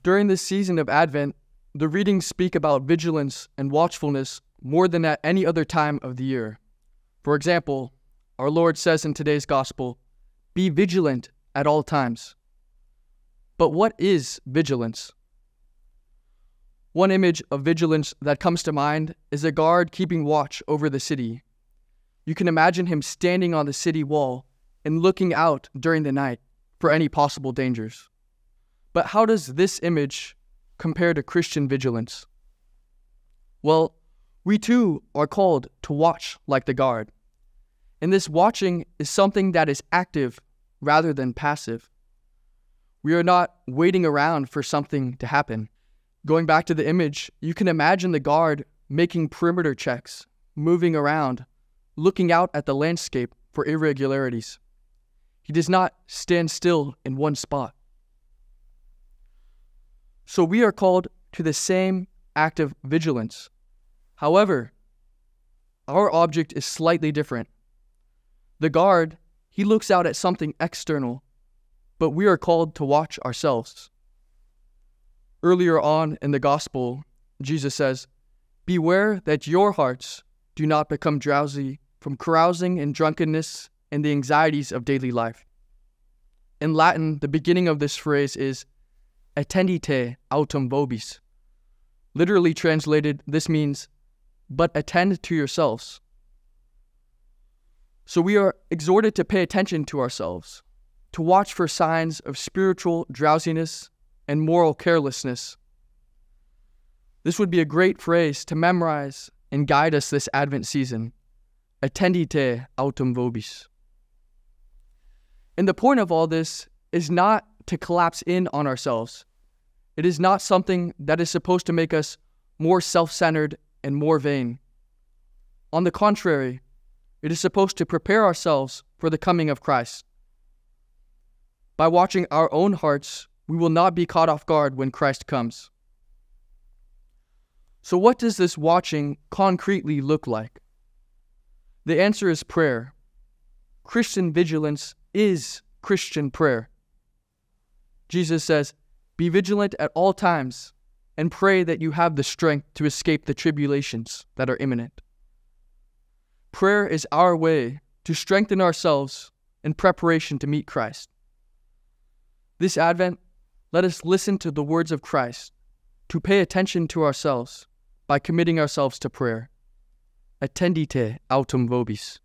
During this season of Advent, the readings speak about vigilance and watchfulness more than at any other time of the year. For example, our Lord says in today's Gospel, "Be vigilant at all times." But what is vigilance? One image of vigilance that comes to mind is a guard keeping watch over the city. You can imagine him standing on the city wall and looking out during the night for any possible dangers. But how does this image compare to Christian vigilance? Well, we too are called to watch like the guard. And this watching is something that is active rather than passive. We are not waiting around for something to happen. Going back to the image, you can imagine the guard making perimeter checks, moving around, looking out at the landscape for irregularities. He does not stand still in one spot. So we are called to the same active vigilance. However, our object is slightly different. The guard, he looks out at something external, but we are called to watch ourselves. Earlier on in the Gospel, Jesus says, "Beware that your hearts do not become drowsy from carousing and drunkenness and the anxieties of daily life." In Latin, the beginning of this phrase is "attendite autem vobis." Literally translated, this means, "but attend to yourselves." So we are exhorted to pay attention to ourselves, to watch for signs of spiritual drowsiness and moral carelessness. This would be a great phrase to memorize and guide us this Advent season. Attendite autem vobis. And the point of all this is not to collapse in on ourselves. It is not something that is supposed to make us more self-centered and more vain. On the contrary, it is supposed to prepare ourselves for the coming of Christ. By watching our own hearts, we will not be caught off guard when Christ comes. So what does this watching concretely look like? The answer is prayer. Christian vigilance is Christian prayer. Jesus says, "Be vigilant at all times and pray that you have the strength to escape the tribulations that are imminent." Prayer is our way to strengthen ourselves in preparation to meet Christ. This Advent, let us listen to the words of Christ, to pay attention to ourselves by committing ourselves to prayer. Attendite autem vobis.